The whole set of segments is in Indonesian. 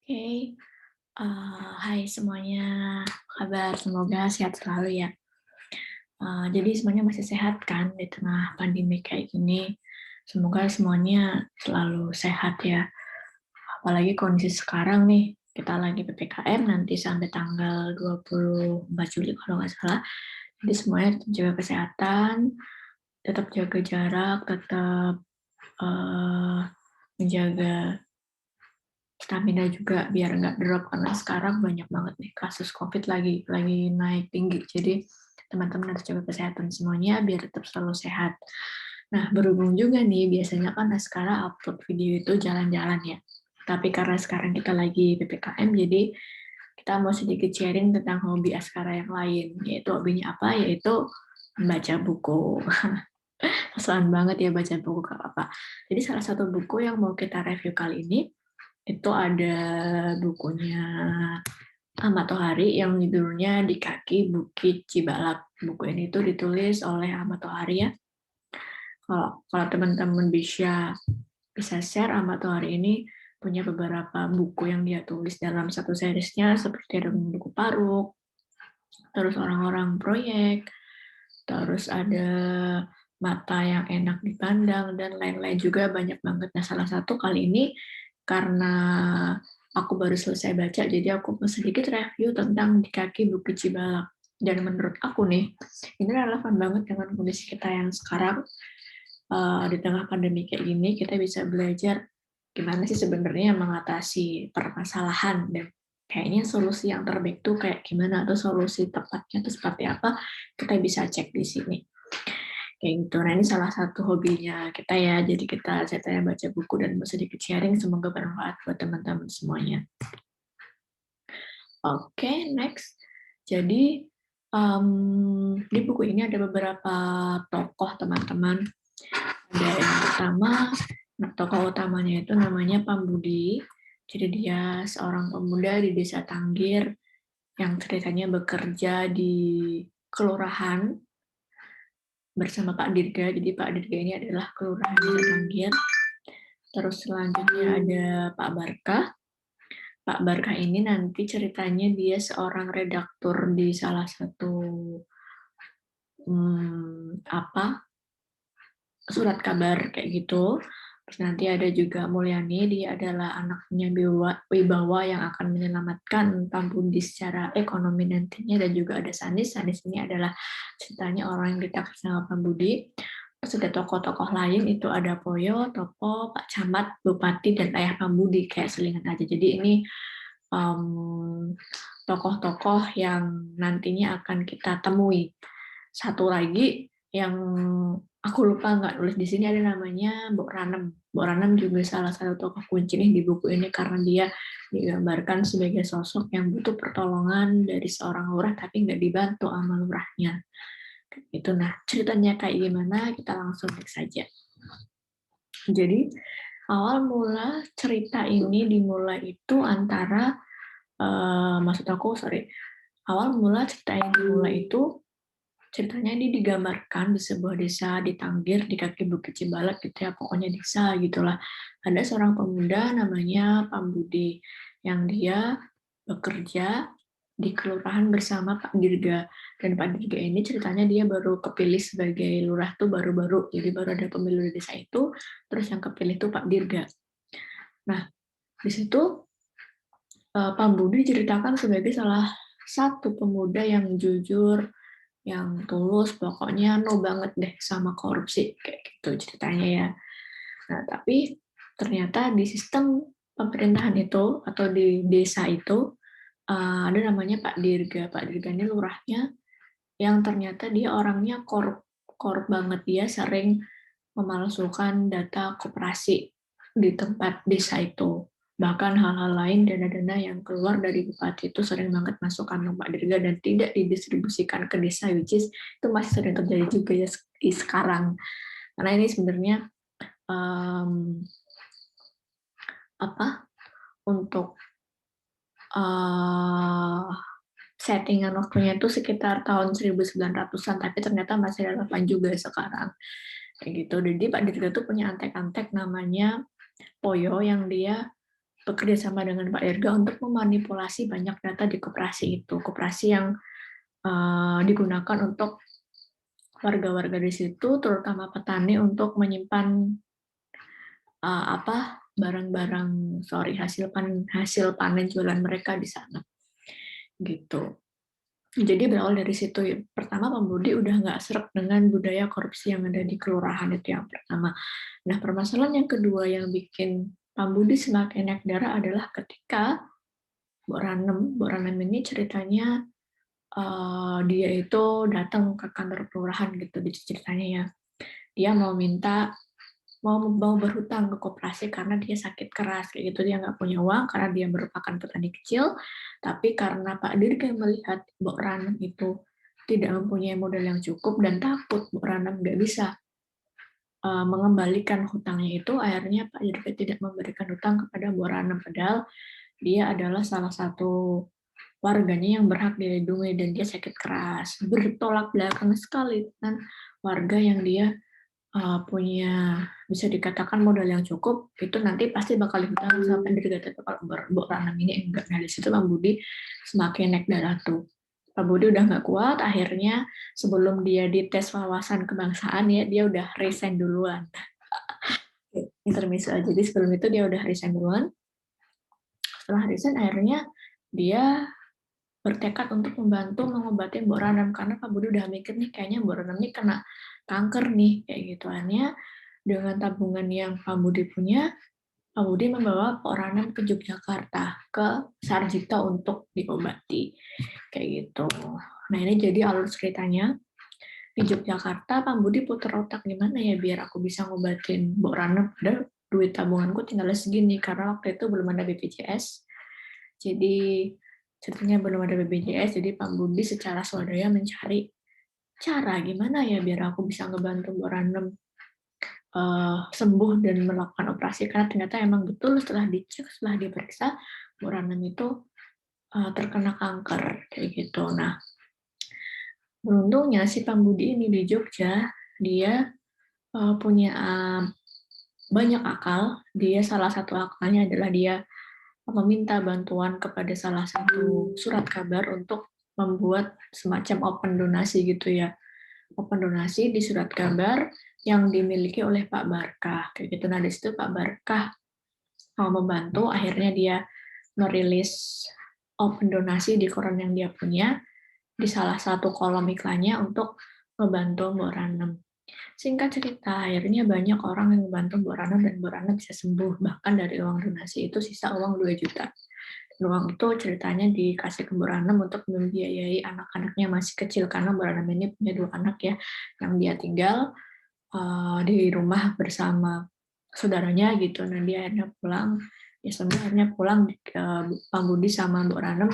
Oke, hai semuanya, apa kabar? Semoga sehat selalu ya. Jadi semuanya masih sehat kan di tengah pandemi kayak gini? Semoga semuanya selalu sehat ya. Apalagi kondisi sekarang nih, kita lagi PPKM nanti sampai tanggal 24 Juli kalau nggak salah. Jadi semuanya tetap jaga kesehatan, tetap jaga jarak, tetap menjaga stamina juga biar nggak drop karena sekarang banyak banget nih kasus COVID lagi naik tinggi. Jadi teman-teman harus jaga kesehatan semuanya biar tetap selalu sehat. Nah, berhubung juga nih biasanya kan Askara upload video itu jalan-jalan ya. Tapi karena sekarang kita lagi PPKM, jadi kita mau sedikit sharing tentang hobi Askara yang lain, yaitu hobinya apa? Yaitu membaca buku. Kesukaan banget ya baca buku Kak apa. Jadi salah satu buku yang mau kita review kali ini itu ada bukunya Ahmad Tohari yang judulnya Di Kaki Bukit Cibalak. Buku ini tuh ditulis oleh Ahmad Tohari ya. Kalau teman-teman bisa share, Ahmad Tohari ini punya beberapa buku yang dia tulis dalam satu seriesnya seperti ada buku Paruk, terus orang-orang proyek, terus ada mata yang enak dipandang, dan lain-lain juga banyak banget. Nah, salah satu kali ini, karena aku baru selesai baca, jadi aku mau sedikit review tentang Di Kaki Bukit Cibalak. Dan menurut aku nih, ini relevan banget dengan kondisi kita yang sekarang, di tengah pandemi kayak gini, kita bisa belajar gimana sih sebenarnya mengatasi permasalahan, dan kayaknya solusi yang terbaik tuh kayak gimana, atau solusi tepatnya itu seperti apa, kita bisa cek di sini. Kayak gitu. Nah, ini salah satu hobinya kita ya. Jadi saya baca buku dan mau sedikit sharing, semoga bermanfaat buat teman-teman semuanya. Oke, next. Jadi di buku ini ada beberapa tokoh teman-teman. Ada yang pertama, tokoh utamanya itu namanya Pambudi. Jadi dia seorang pemuda di Desa Tanggir yang ceritanya bekerja di kelurahan bersama Pak Dirga. Jadi Pak Dirga ini adalah kelurahan Desa Tanggir. Terus selanjutnya ada Pak Barka. Pak Barka ini nanti ceritanya dia seorang redaktur di salah satu surat kabar kayak gitu. Terus nanti ada juga Mulyani, dia adalah anaknya Wibawa yang akan menyelamatkan Pambudi secara ekonomi nantinya, dan juga ada Sanis. Sanis ini adalah ceritanya orang yang ditaksir sama Pambudi. Terus ada tokoh-tokoh lain, itu ada Poyo, Topo, Pak Camat, Bupati, dan Ayah Pambudi, kayak selingan aja. Jadi ini tokoh-tokoh yang nantinya akan kita temui. Satu lagi yang aku lupa nggak nulis di sini, ada namanya Mbok Ranem. Mbok Ranem juga salah satu tokoh kunci nih di buku ini karena dia digambarkan sebagai sosok yang butuh pertolongan dari seorang lurah tapi nggak dibantu sama lurahnya. Itu. Nah, ceritanya kayak gimana, kita langsung next saja. Jadi awal mula cerita ini dimulai itu antara awal mula cerita yang dimulai itu ceritanya ini digambarkan di sebuah desa di Tanggir, di kaki Bukit Cibalak gitu ya, pokoknya desa gitulah. Ada seorang pemuda namanya Pambudi yang dia bekerja di kelurahan bersama Pak Dirga. Dan Pak Dirga ini ceritanya dia baru kepilih sebagai lurah tuh baru-baru, jadi baru ada pemilu di desa itu, terus yang kepilih tuh Pak Dirga. Nah, di situ Pambudi diceritakan sebagai salah satu pemuda yang jujur, yang tulus, pokoknya no banget deh sama korupsi, kayak gitu ceritanya ya. Nah, tapi ternyata di sistem pemerintahan itu, atau di desa itu, ada namanya Pak Dirga. Pak Dirga ini lurahnya, yang ternyata dia orangnya korup banget. Dia sering memalsukan data koperasi di tempat desa itu. Bahkan hal-hal lain, dana-dana yang keluar dari bupati itu sering banget masuk kantong Pak Dirga dan tidak didistribusikan ke desa, which is itu masih sering terjadi juga ya sekarang. Karena ini sebenarnya untuk settingan waktunya itu sekitar tahun 1900-an, tapi ternyata masih relevan juga sekarang. Kayak gitu. Jadi Pak Dirga tuh punya antek-antek namanya Poyo, yang dia bekerja sama dengan Pak Dirga untuk memanipulasi banyak data di koperasi itu. Koperasi yang digunakan untuk warga-warga di situ, terutama petani, untuk menyimpan barang-barang hasil panen jualan mereka di sana gitu. Jadi berawal dari situ ya. Pertama, Pak Budi udah nggak sreg dengan budaya korupsi yang ada di kelurahan, itu yang pertama. Nah, permasalahan yang kedua yang bikin Pak Budi semakin naik darah adalah ketika Mbok Ranem ini ceritanya dia itu datang ke kantor kelurahan gitu, ceritanya ya. Dia mau berhutang ke koperasi karena dia sakit keras kayak gitu, dia nggak punya uang karena dia merupakan petani kecil, tapi karena Pak Dirga melihat Mbok Ranem itu tidak mempunyai modal yang cukup dan takut Mbok Ranem nggak bisa mengembalikan hutangnya itu, akhirnya Pak Dirga tidak memberikan hutang kepada Mbok Ranem, padahal dia adalah salah satu warganya yang berhak dilindungi dan dia sakit keras. Bertolak belakang sekali kan warga yang dia punya bisa dikatakan modal yang cukup, itu nanti pasti bakal dihutang sampai Dirga. Tapi kalau Mbok Ranem ini enggak. Nah, di situ Pak Budi semakin naik darah tuh. Pak Budi udah nggak kuat, akhirnya sebelum dia dites wawasan kebangsaan ya, dia udah resign duluan. Intermezzo aja. Jadi sebelum itu dia udah resign duluan. Setelah resign, akhirnya dia bertekad untuk membantu mengobati Mbok Ranem, karena Pak Budi udah mikir nih, kayaknya Mbok Ranem nih kena kanker nih, kayak gituannya. Dengan tabungan yang Pak Budi punya, Pak Budi membawa Mbok Ranem ke Yogyakarta, ke Sarjito untuk diobati, kayak gitu. Nah, ini jadi alur ceritanya. Di Yogyakarta, Pak Budi putar otak, gimana ya biar aku bisa ngobatin Mbok Ranem, padahal duit tabunganku tinggal segini, karena waktu itu belum ada BPJS. Jadi ceritanya belum ada BPJS, jadi Pak Budi secara swadaya mencari cara gimana ya biar aku bisa ngebantu Mbok Ranem sembuh dan melakukan operasi, karena ternyata emang betul setelah dicek, setelah diperiksa, Mbok Ranem itu terkena kanker kayak gitu. Nah, beruntungnya si Pak Budi ini di Jogja, dia punya banyak akal. Dia salah satu akalnya adalah dia meminta bantuan kepada salah satu surat kabar untuk membuat semacam open donasi gitu ya. Open donasi di surat kabar yang dimiliki oleh Pak Barkah. Kayak gitu. Nah, di situ Pak Barkah mau membantu, akhirnya dia merilis open donasi di koran yang dia punya, di salah satu kolom iklannya untuk membantu Mbok Ranem. Singkat cerita, akhirnya banyak orang yang membantu Mbok Ranem dan Mbok Ranem bisa sembuh. Bahkan dari uang donasi itu sisa uang 2 juta. Dan uang itu ceritanya dikasih ke Mbok Ranem untuk membiayai anak-anaknya masih kecil, karena Mbok Ranem ini punya 2 anak ya, yang dia tinggal di rumah bersama saudaranya gitu. Nah, dia akhirnya pulang, ya sebenarnya pulang Pak Budi sama Mbok Ranem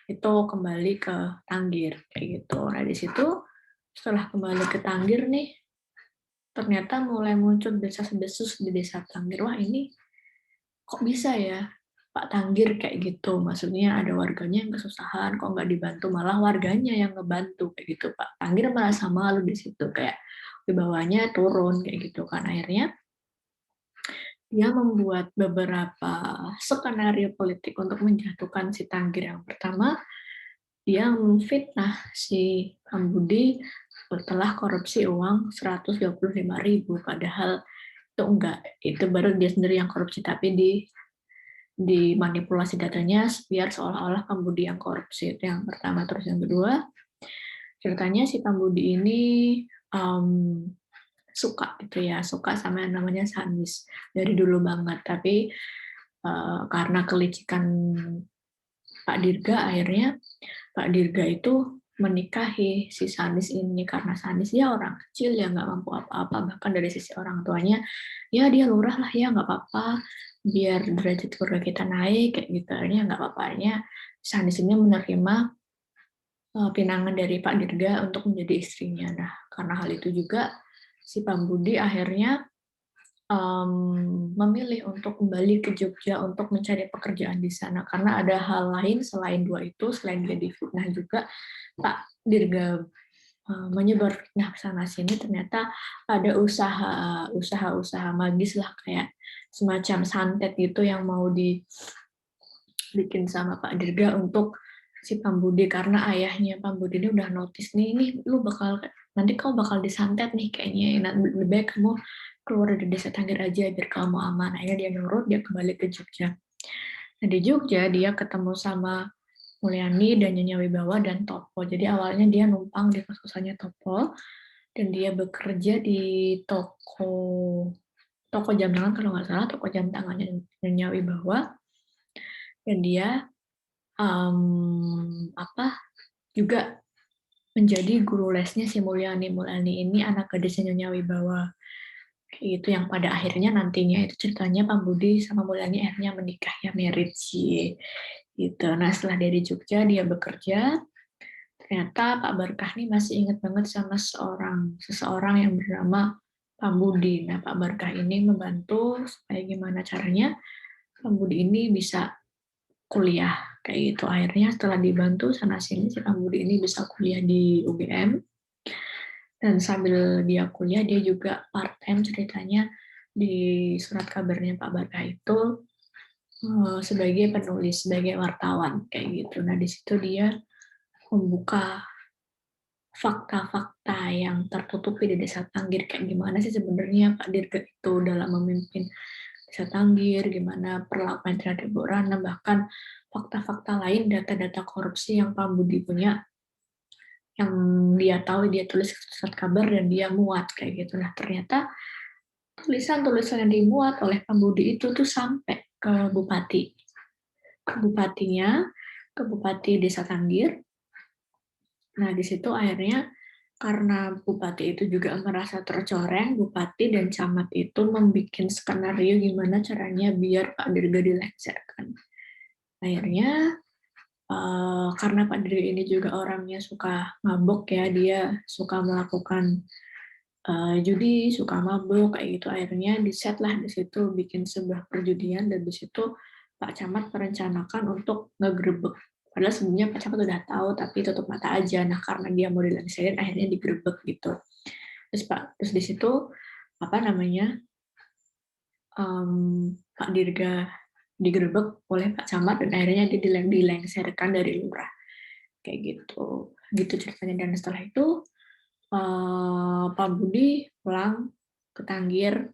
itu kembali ke Tanggir kayak gitu. Nah, di situ setelah kembali ke Tanggir nih, ternyata mulai muncul desas-desus di desa Tanggir. Wah, ini kok bisa ya Pak Tanggir kayak gitu? Maksudnya ada warganya yang kesusahan, kok nggak dibantu, malah warganya yang ngebantu kayak gitu. Pak Tanggir merasa malu di situ, kayak wibawanya turun kayak gitu kan. Akhirnya dia membuat beberapa skenario politik untuk menjatuhkan si Tanggir. Yang pertama, dia memfitnah si Budi setelah korupsi uang 125.000, padahal itu enggak, itu baru dia sendiri yang korupsi, tapi dimanipulasi datanya biar seolah-olah Pak Budi yang korupsi. Itu yang pertama. Terus yang kedua, ceritanya si Pak Budi ini suka gitu ya, suka sama yang namanya Sanis dari dulu banget, tapi karena kelicikan Pak Dirga, akhirnya Pak Dirga itu menikahi si Sanis ini, karena Sanis ya orang kecil ya, nggak mampu apa-apa, bahkan dari sisi orang tuanya ya dia lurah lah ya, nggak apa-apa biar derajat keluarga kita naik kayak gitu. Akhirnya nggak apa-apanya Sanis ini menerima pinangan dari Pak Dirga untuk menjadi istrinya. Nah, karena hal itu juga si Pak Budi akhirnya memilih untuk kembali ke Jogja untuk mencari pekerjaan di sana, karena ada hal lain selain dua itu. Selain dia difitnah juga, Pak Dirga menyebar fitnah sana sini, ternyata ada usaha magis lah, kayak semacam santet gitu yang mau dibikin sama Pak Dirga untuk si Pambudi, karena ayahnya Pambudi ini udah notice nih lu nanti kau bakal disantet nih kayaknya, lebih baik kamu keluar dari desa Tangger aja biar kamu aman. Akhirnya dia nurut, dia kembali ke Jogja. Nah di Jogja dia ketemu sama Mulyani dan Nyonya Wibawa dan Topo. Jadi awalnya dia numpang di kos-kosannya Topo dan dia bekerja di toko jam tangan kalau nggak salah, toko jam tangannya Nyonya Wibawa, dan dia juga menjadi guru lesnya si Mulyani. Mulyani ini anak gadisnya Nyonya Wibawa. Itu yang pada akhirnya nantinya itu ceritanya Pambudi sama Mulyani akhirnya menikah, ya marriage sih. Gitu. Nah setelah dari Jogja dia bekerja, ternyata Pak Barkah nih masih ingat banget sama seseorang yang bernama Pambudi. Nah Pak Barkah ini membantu supaya gimana caranya Pambudi ini bisa kuliah kayak gitu. Akhirnya setelah dibantu sana sini si Pambudi ini bisa kuliah di UGM, dan sambil dia kuliah dia juga part time ceritanya di surat kabarnya Pak Barkah itu sebagai penulis, sebagai wartawan kayak gitu. Nah di situ dia membuka fakta-fakta yang tertutupi di Desa Tanggir, kayak gimana sih sebenarnya Pak Dirga itu dalam memimpin Desa Tanggir, gimana perlakuan terhadap Bu Rana, bahkan fakta-fakta lain, data-data korupsi yang Pak Budi punya, yang dia tahu, dia tulis surat kabar dan dia muat kayak gitu. Nah ternyata tulisan-tulisan yang dimuat oleh Pak Budi itu tuh sampai ke bupatinya, ke Bupati Desa Tanggir. Nah di situ akhirnya karena bupati itu juga merasa tercoreng, bupati dan camat itu membuat skenario gimana caranya biar Pak Dirga dilengsarkan. Akhirnya karena Pak Dirga ini juga orangnya suka mabok ya, dia suka melakukan judi, suka mabuk kayak gitu. Akhirnya di-set lah di situ, bikin sebuah perjudian, dan di situ Pak Camat merencanakan untuk ngegerebek. Padahal sebelumnya Pak Camat udah tahu tapi tutup mata aja. Nah karena dia mau dilengserin akhirnya digerebek gitu. Terus di situ Pak Dirga digerebek oleh Pak Camat dan akhirnya dia dilengserkan dari lurah kayak gitu. Gitu ceritanya. Dan setelah itu Pak Budi pulang ke Tanggir,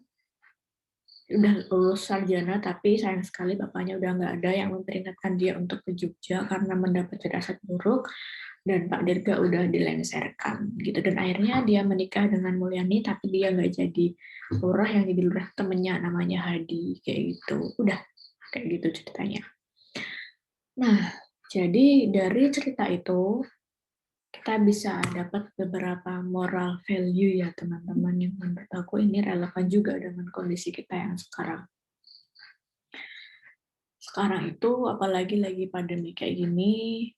udah lulus sarjana, tapi sayang sekali bapaknya udah nggak ada yang memperingatkan dia untuk ke Jogja karena mendapat firasat buruk, dan Pak Dirga udah dilengserkan gitu. Dan akhirnya dia menikah dengan Mulyani, tapi dia nggak jadi lurah, yang jadi lurah temennya namanya Hadi kayak gitu. Udah kayak gitu ceritanya. Nah jadi dari cerita itu kita bisa dapat beberapa moral value ya teman-teman, yang menurut aku ini relevan juga dengan kondisi kita yang sekarang. Sekarang itu apalagi lagi pandemi kayak gini,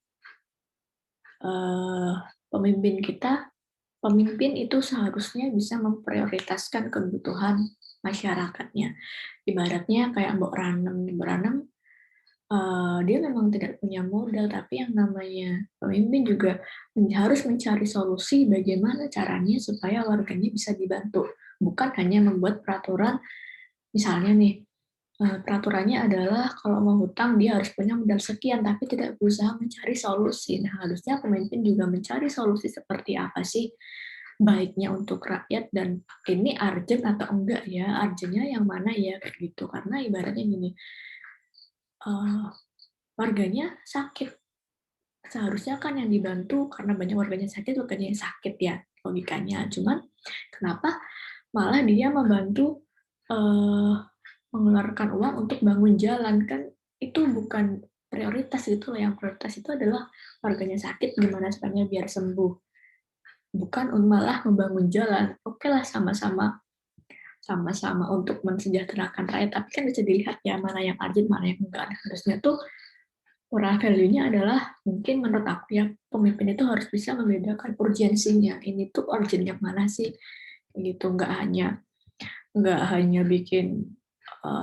pemimpin itu seharusnya bisa memprioritaskan kebutuhan masyarakatnya. Ibaratnya kayak Mbok Ranem dia memang tidak punya modal, tapi yang namanya pemimpin juga harus mencari solusi bagaimana caranya supaya warganya bisa dibantu. Bukan hanya membuat peraturan, misalnya nih, peraturannya adalah kalau mau hutang dia harus punya modal sekian, tapi tidak berusaha mencari solusi. Nah, harusnya pemimpin juga mencari solusi seperti apa sih baiknya untuk rakyat, dan ini urgent atau enggak ya, urgentnya yang mana ya, kayak gitu. Karena ibaratnya gini, warganya sakit, seharusnya kan yang dibantu karena banyak warganya sakit, warganya yang sakit ya logikanya. Cuman kenapa malah dia membantu mengeluarkan uang untuk bangun jalan? Kan itu bukan prioritas, itu yang prioritas itu adalah warganya sakit gimana caranya biar sembuh, bukan malah membangun jalan. Oke lah, sama-sama untuk mensejahterakan rakyat, tapi kan bisa dilihat ya mana yang urgent mana yang enggak. Harusnya tuh moral value-nya adalah, mungkin menurut aku ya, pemimpin itu harus bisa membedakan urgensinya. Ini tuh urgent yang mana sih? Gitu, nggak hanya bikin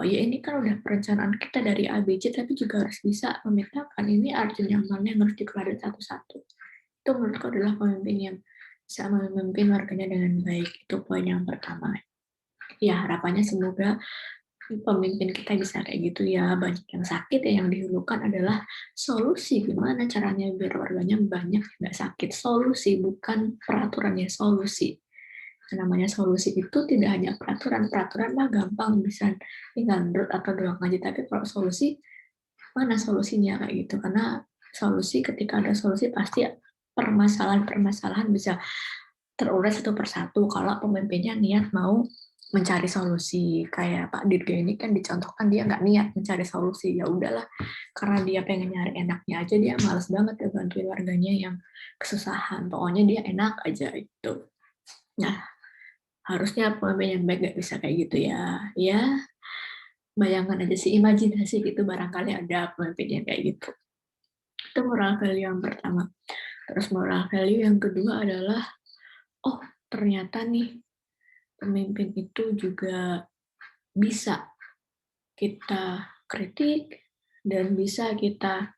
ya ini kan udah perencanaan kita dari ABC, tapi juga harus bisa memetakan ini urgent yang mana yang harus dikeluarin satu-satu. Itu menurutku adalah pemimpin yang bisa memimpin warganya dengan baik. Itu poin yang pertama. Ya, harapannya semoga pemimpin kita bisa kayak gitu ya. Banyak yang sakit ya, yang dihulukan adalah solusi. Gimana caranya biar warganya banyak nggak sakit. Solusi, bukan peraturan ya, solusi. Namanya solusi itu tidak hanya peraturan. Peraturan mah gampang, bisa tinggal nurut atau doang aja. Tapi kalau solusi, mana solusinya kayak gitu. Karena solusi, ketika ada solusi pasti permasalahan-permasalahan bisa terurai satu persatu kalau pemimpinnya niat mau mencari solusi. Kayak Pak Dirga ini kan dicontohkan dia nggak niat mencari solusi, ya udahlah karena dia pengen nyari enaknya aja, dia males banget ya bantuin warganya yang kesusahan, pokoknya dia enak aja itu. Nah, harusnya pemimpin yang baik nggak bisa kayak gitu ya. Ya, bayangan aja sih, imajinasi gitu, barangkali ada pemimpin yang kayak gitu. Itu moral value yang pertama. Terus moral value yang kedua adalah, oh ternyata nih pemimpin itu juga bisa kita kritik dan bisa kita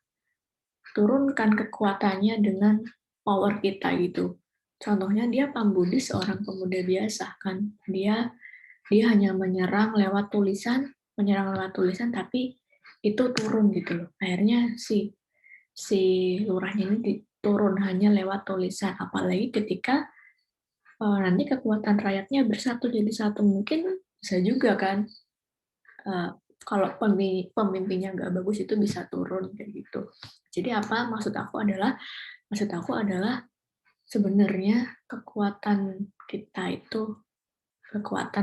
turunkan kekuatannya dengan power kita gitu. Contohnya dia Pambudi, seorang pemuda biasa kan. Dia hanya menyerang lewat tulisan tapi itu turun gitu loh. Akhirnya si lurahnya ini turun hanya lewat tulisan. Apalagi ketika nanti kekuatan rakyatnya bersatu jadi satu, mungkin bisa juga kan. Kalau pemimpinnya nggak bagus itu bisa turun kayak gitu. Jadi maksud aku adalah sebenarnya kekuatan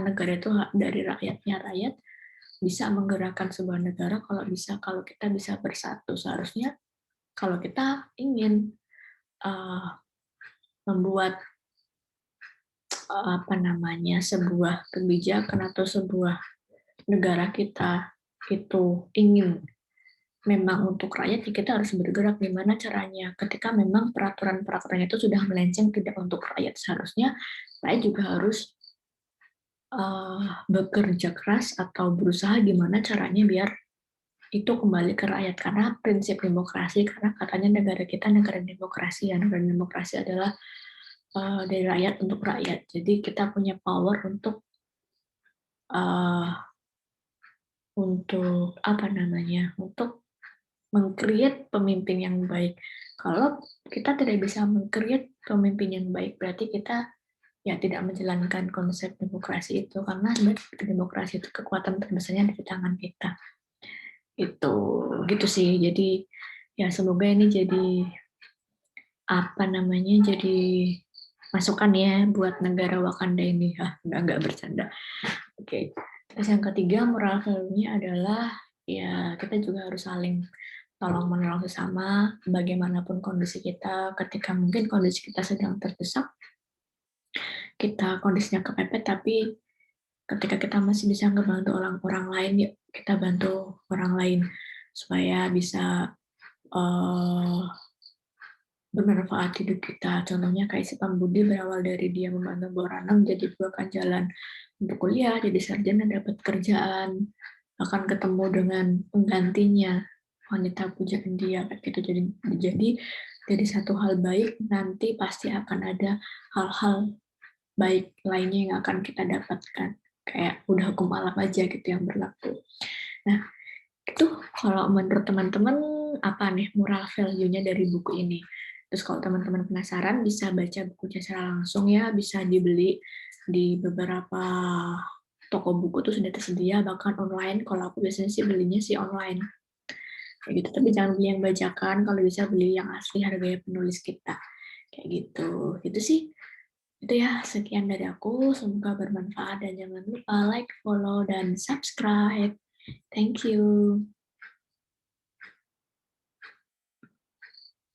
negara itu dari rakyatnya. Rakyat bisa menggerakkan sebuah negara kalau kita bisa bersatu. Seharusnya kalau kita ingin membuat sebuah kebijakan atau sebuah negara kita itu ingin memang untuk rakyat, kita harus bergerak gimana caranya. Ketika memang peraturan-peraturan itu sudah melenceng tidak untuk rakyat, seharusnya rakyat juga harus bekerja keras atau berusaha gimana caranya biar itu kembali ke rakyat. Karena prinsip demokrasi, karena katanya negara kita negara demokrasi, ya negara demokrasi adalah dari rakyat untuk rakyat. Jadi kita punya power untuk untuk meng-create pemimpin yang baik. Kalau kita tidak bisa meng-create pemimpin yang baik, berarti kita ya tidak menjalankan konsep demokrasi itu, karena demokrasi itu kekuatan terbesarnya di tangan kita. Itu gitu sih. Jadi ya semoga ini jadi jadi masukan ya buat negara Wakanda ini. Enggak bercanda. Oke. Terus yang ketiga, moral value-nya adalah ya kita juga harus saling tolong menolong sesama, bagaimanapun kondisi kita. Ketika mungkin kondisi kita sedang terdesak, kita kondisinya kepepet, tapi ketika kita masih bisa ngebantu orang lain, yuk kita bantu orang lain supaya bisa bermanfaat hidup kita. Contohnya kayak si Pambudi berawal dari dia membantu Boranang jadi buahkan jalan untuk kuliah, jadi sarjana, dapat kerjaan, akan ketemu dengan penggantinya, wanita pujaan dia kayak gitu. Jadi satu hal baik, nanti pasti akan ada hal-hal baik lainnya yang akan kita dapatkan. Kayak udah hukum alam aja gitu yang berlaku. Nah, itu kalau menurut teman-teman apa nih moral value-nya dari buku ini? Terus kalau teman-teman penasaran bisa baca bukunya secara langsung ya, bisa dibeli di beberapa toko buku tuh sudah tersedia, bahkan online. Kalau aku biasanya sih belinya sih online. Kayak gitu, tapi jangan beli yang bajakan, kalau bisa beli yang asli harganya penulis kita. Kayak gitu. Itu sih. Itu ya, sekian dari aku. Semoga bermanfaat dan jangan lupa like, follow, dan subscribe. Thank you.